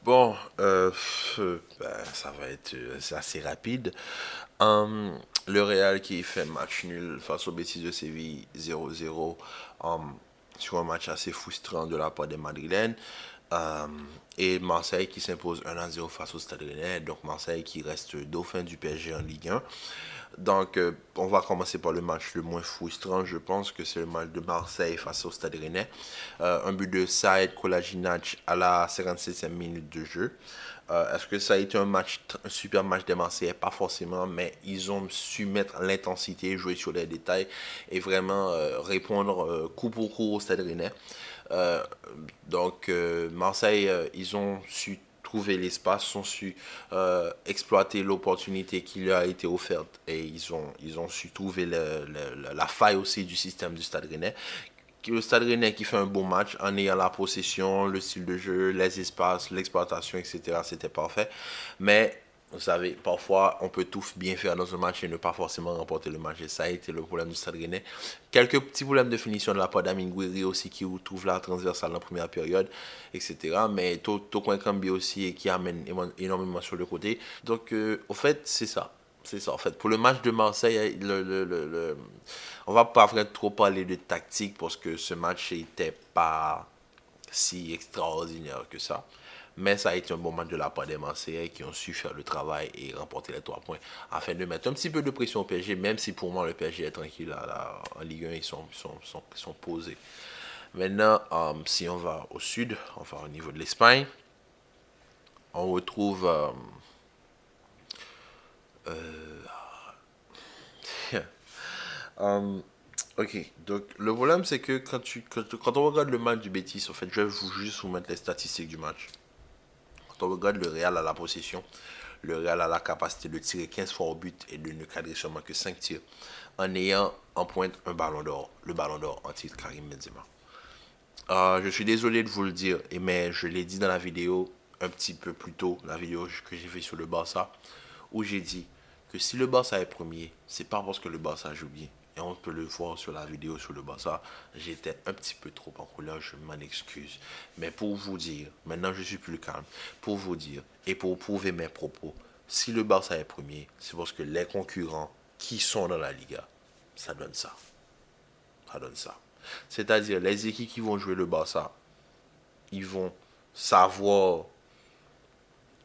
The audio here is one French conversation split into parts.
Bon, ça va être c'est assez rapide. Le Real qui fait match nul face au Betis de Séville 0-0 sur un match assez frustrant de la part des Madrilènes. Euh, et Marseille qui s'impose 1-0 face au Stade Rennais. Donc Marseille qui reste dauphin du PSG en Ligue 1. Donc, on va commencer par le match le moins frustrant. Je pense que c'est le match de Marseille face au Stade Rennais. Un but de Saïd Kolasinac à la 57e minute de jeu. Est-ce que ça a été un super match des Marseillais? Pas forcément, mais ils ont su mettre l'intensité, jouer sur les détails et vraiment répondre coup pour coup au Stade Rennais. Euh, Marseille, ils ont su trouver l'espace, ont su exploiter l'opportunité qui leur a été offerte et ils ont su trouver la faille aussi du système du Stade Rennais. Le Stade Rennais qui fait un bon match en ayant la possession, le style de jeu, les espaces, l'exploitation, etc. C'était parfait. Mais vous savez, parfois, on peut tout bien faire dans un match et ne pas forcément remporter le match. Et ça a été le problème du Stade Rennais. Quelques petits problèmes de finition de la part d'Amin Gouiri aussi qui trouve la transversale en première période, etc. Mais Tokoin Kambi aussi et qui amène énormément sur le côté. Donc, au fait, c'est ça. C'est ça, en fait. Pour le match de Marseille, on va pas vraiment trop parler de tactique parce que ce match n'était pas si extraordinaire que ça. Mais ça a été un bon match de la part des Marseillais qui ont su faire le travail et remporter les 3 points afin de mettre un petit peu de pression au PSG, même si pour moi le PSG est tranquille en Ligue 1, ils sont posés. Maintenant, si on va au sud, enfin au niveau de l'Espagne, on retrouve euh, ok, donc le problème c'est que quand on regarde le match du Betis, en fait, je vais juste vous mettre les statistiques du match. Quand on regarde le Real à la possession, le Real a la capacité de tirer 15 fois au but et de ne cadrer seulement que 5 tirs en ayant en pointe un ballon d'or, le ballon d'or en titre Karim Benzema. Je suis désolé de vous le dire, mais je l'ai dit dans la vidéo un petit peu plus tôt, la vidéo que j'ai fait sur le Barça, où j'ai dit que si le Barça est premier, c'est pas parce que le Barça joue bien. Et on peut le voir sur la vidéo sur le Barça. J'étais un petit peu trop en couleur, je m'en excuse. Mais pour vous dire, maintenant je suis plus calme, pour vous dire et pour prouver mes propos, si le Barça est premier, c'est parce que les concurrents qui sont dans la Liga, ça donne ça. Ça donne ça. C'est-à-dire les équipes qui vont jouer le Barça, ils vont savoir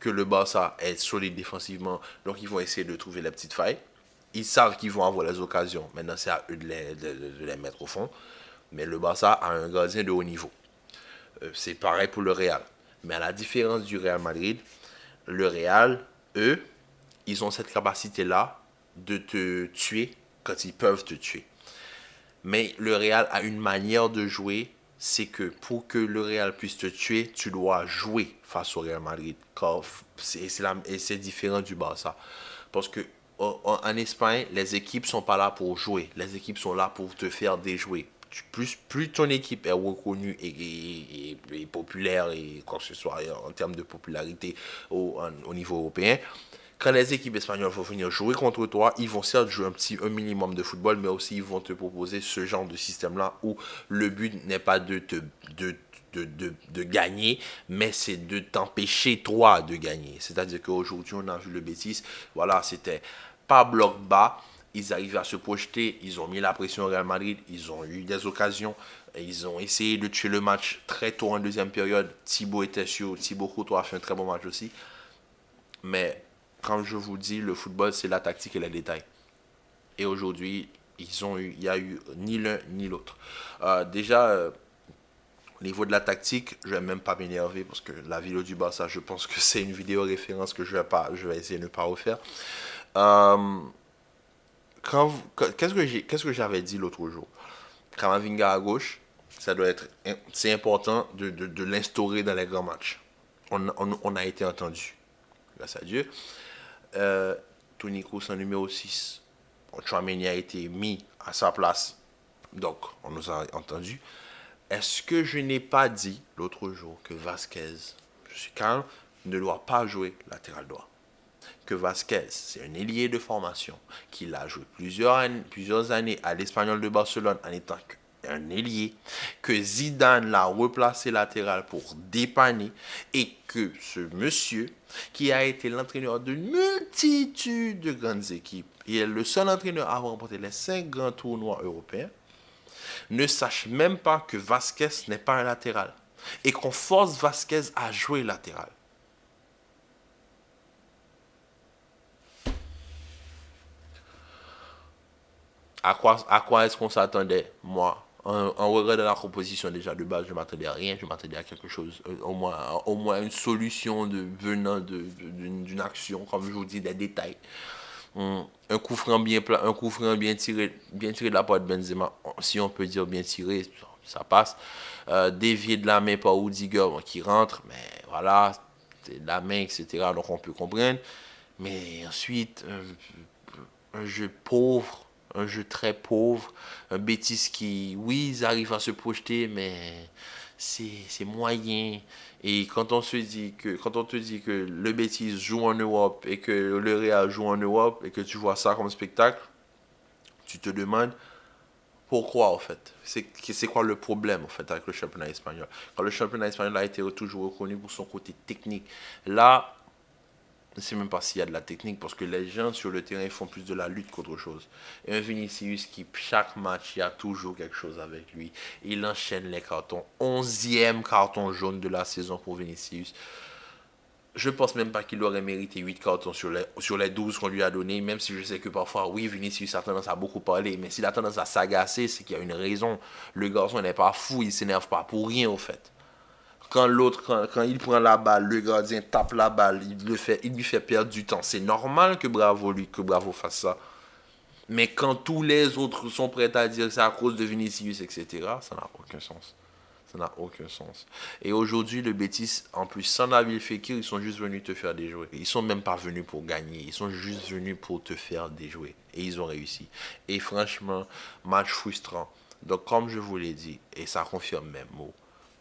que le Barça est solide défensivement, donc ils vont essayer de trouver la petite faille. Ils savent qu'ils vont avoir les occasions. Maintenant, c'est à eux de les mettre au fond. Mais le Barça a un gardien de haut niveau. C'est pareil pour le Real. Mais à la différence du Real Madrid, le Real, eux, ils ont cette capacité-là de te tuer quand ils peuvent te tuer. Mais le Real a une manière de jouer, c'est que pour que le Real puisse te tuer, tu dois jouer face au Real Madrid. Et c'est différent du Barça. Parce que en Espagne, les équipes sont pas là pour jouer. Les équipes sont là pour te faire déjouer. Plus ton équipe est reconnue et populaire et quoi que ce soit en termes de popularité au niveau européen, quand les équipes espagnoles vont venir jouer contre toi, ils vont certes jouer un minimum de football, mais aussi ils vont te proposer ce genre de système-là où le but n'est pas de gagner, mais c'est de t'empêcher toi de gagner. C'est-à-dire qu'aujourd'hui, on a vu le Betis, voilà, c'était pas bloc bas, ils arrivaient à se projeter, ils ont mis la pression au Real Madrid, ils ont eu des occasions, ils ont essayé de tuer le match très tôt en deuxième période. Thibaut était sûr, Thibaut Courtois a fait un très bon match aussi, mais quand je vous dis le football, c'est la tactique et les détails. Et aujourd'hui, il n'y a eu ni l'un ni l'autre. Au niveau de la tactique, je ne vais même pas m'énerver parce que la vidéo du Barça, je pense que c'est une vidéo référence que je vais essayer de ne pas refaire. Euh, qu'est-ce que j'avais dit l'autre jour? Kamavinga à gauche, c'est important de l'instaurer dans les grands matchs. On a été entendu, grâce à Dieu. euh, Tony Kroos en numéro 6. Chouameni a été mis à sa place. Donc, on nous a entendu. Est-ce que je n'ai pas dit l'autre jour que Vasquez, je suis calme, ne doit pas jouer latéral droit? Que Vasquez, c'est un ailier de formation, qu'il a joué plusieurs années à l'Espagnol de Barcelone en étant un ailier, que Zidane l'a replacé latéral pour dépanner, et que ce monsieur, qui a été l'entraîneur d'une multitude de grandes équipes, et est le seul entraîneur à avoir remporté les 5 grands tournois européens, ne sache même pas que Vasquez n'est pas un latéral, et qu'on force Vasquez à jouer latéral. À quoi est-ce qu'on s'attendait, moi, en regardant la composition déjà de base, je m'attendais à rien, je m'attendais à quelque chose, au moins une solution venant d'une action, comme je vous dis, des détails. Un coup franc bien tiré de la part de Benzema, si on peut dire bien tiré, ça passe. Dévié de la main par Rudiger, bon, qui rentre, mais voilà, c'est de la main, etc. Donc on peut comprendre. Mais ensuite, un jeu pauvre, un jeu très pauvre, un bêtise qui, oui, ils arrivent à se projeter, mais c'est moyen. Et quand on te dit que le bêtise joue en Europe et que le Real joue en Europe et que tu vois ça comme spectacle, tu te demandes pourquoi en fait. C'est quoi le problème en fait avec le championnat espagnol. Quand le championnat espagnol a été toujours reconnu pour son côté technique, là, je ne sais même pas s'il y a de la technique parce que les gens sur le terrain font plus de la lutte qu'autre chose. Et un Vinicius qui, chaque match, il y a toujours quelque chose avec lui. Il enchaîne les cartons. 11e carton jaune de la saison pour Vinicius. Je pense même pas qu'il aurait mérité 8 cartons sur les 12 qu'on lui a donnés, même si je sais que parfois, oui, Vinicius a tendance à beaucoup parler, mais s'il a tendance à s'agacer, c'est qu'il y a une raison. Le garçon n'est pas fou, il s'énerve pas pour rien, au fait. Quand il prend la balle, le gardien tape la balle, il lui fait perdre du temps. C'est normal que Bravo fasse ça. Mais quand tous les autres sont prêts à dire que c'est à cause de Vinicius, etc., ça n'a aucun sens. Ça n'a aucun sens. Et aujourd'hui, le Betis, en plus, sans Nabil Fekir, ils sont juste venus te faire déjouer. Ils sont même pas venus pour gagner. Ils sont juste venus pour te faire déjouer. Et ils ont réussi. Et franchement, match frustrant. Donc, comme je vous l'ai dit, et ça confirme mes mots,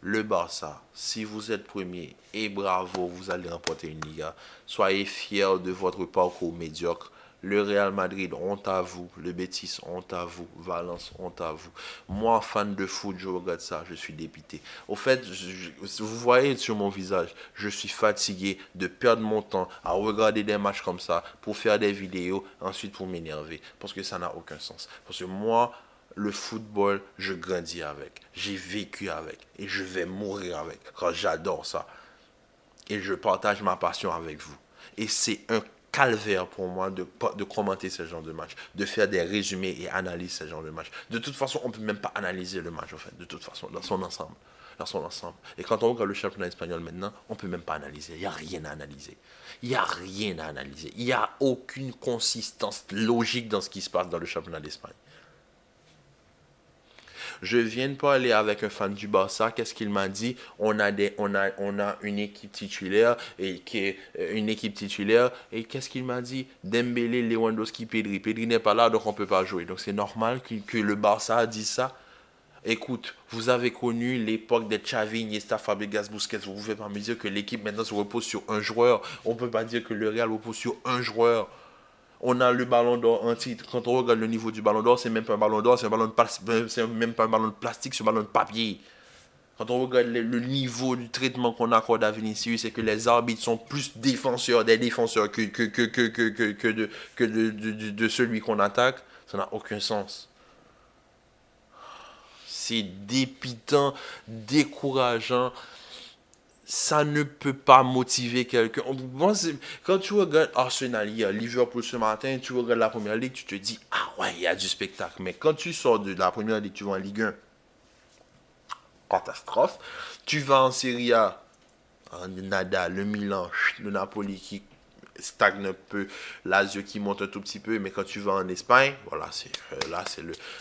le Barça, si vous êtes premier, et bravo, vous allez remporter une Liga, soyez fiers de votre parcours médiocre. Le Real Madrid, honte à vous. Le Betis, honte à vous. Valence, honte à vous. Moi, fan de foot, je regarde ça, je suis dépité. Au fait, vous voyez sur mon visage, je suis fatigué de perdre mon temps à regarder des matchs comme ça pour faire des vidéos, ensuite pour m'énerver. Parce que ça n'a aucun sens. Parce que moi, le football, je grandis avec. J'ai vécu avec. Et je vais mourir avec. Quand j'adore ça. Et je partage ma passion avec vous. Et c'est un calvaire pour moi de commenter ce genre de match, de faire des résumés et analyser ce genre de match. De toute façon, on ne peut même pas analyser le match, en fait, de toute façon, dans son ensemble. Dans son ensemble. Et quand on regarde le championnat espagnol maintenant, on ne peut même pas analyser. Il n'y a rien à analyser. Il n'y a rien à analyser. Il n'y a aucune consistance logique dans ce qui se passe dans le championnat d'Espagne. Je viens de parler avec un fan du Barça. Qu'est-ce qu'il m'a dit? On a une équipe titulaire et qui est une équipe titulaire. Et qu'est-ce qu'il m'a dit? Dembélé, Lewandowski, Pedri. Pedri n'est pas là, donc on peut pas jouer. Donc c'est normal que le Barça dise ça. Écoute, vous avez connu l'époque des Xavi, Iniesta, Fabregas, Busquets. Vous ne pouvez pas me dire que l'équipe maintenant se repose sur un joueur. On ne peut pas dire que le Real repose sur un joueur. On a le ballon d'or en titre. Quand on regarde le niveau du ballon d'or, c'est même pas un ballon d'or, c'est même pas un ballon de plastique, c'est un ballon de papier. Quand on regarde le niveau du traitement qu'on accorde à Vinicius, c'est que les arbitres sont plus défenseurs des défenseurs que de celui qu'on attaque. Ça n'a aucun sens. C'est dépitant, décourageant. Ça ne peut pas motiver quelqu'un. Moi, quand tu regardes Arsenal hier, Liverpool ce matin, tu regardes la première ligue, tu te dis, ah ouais, il y a du spectacle. Mais quand tu sors de la première ligue, tu vas en Ligue 1, catastrophe. Tu vas en Serie A, nada, le Milan, le Napoli qui stagne un peu, Lazio qui monte un tout petit peu, mais quand tu vas en Espagne, voilà,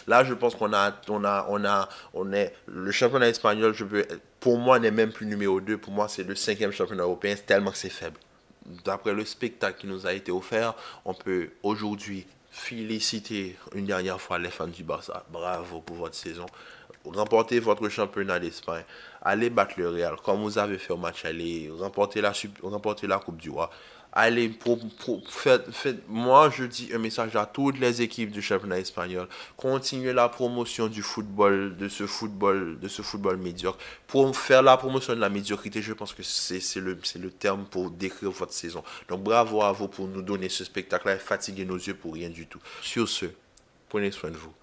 là je pense on est le championnat espagnol, pour moi n'est même plus numéro 2, pour moi c'est le 5e championnat européen, c'est tellement que c'est faible. D'après le spectacle qui nous a été offert, on peut aujourd'hui féliciter une dernière fois les fans du Barça. Bravo pour votre saison. Remportez votre championnat d'Espagne. Allez battre le Real comme vous avez fait au match aller. Remportez la Coupe du Roi. Allez, moi, je dis un message à toutes les équipes du championnat espagnol. Continuez la promotion du football, de ce football médiocre. Pour faire la promotion de la médiocrité, je pense que c'est le terme pour décrire votre saison. Donc, bravo à vous pour nous donner ce spectacle-là et fatiguer nos yeux pour rien du tout. Sur ce, prenez soin de vous.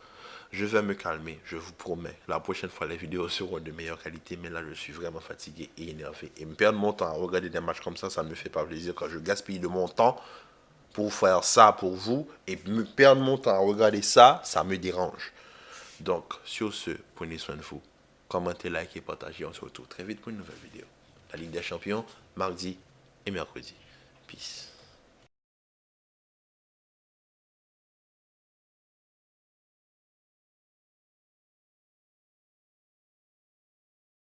Je vais me calmer, je vous promets. La prochaine fois, les vidéos seront de meilleure qualité, mais là, je suis vraiment fatigué et énervé. Et me perdre mon temps à regarder des matchs comme ça ne me fait pas plaisir. Quand je gaspille de mon temps pour faire ça pour vous, et me perdre mon temps à regarder ça, ça me dérange. Donc, sur ce, prenez soin de vous. Commentez, likez, partagez. On se retrouve très vite pour une nouvelle vidéo. La Ligue des Champions, mardi et mercredi. Peace.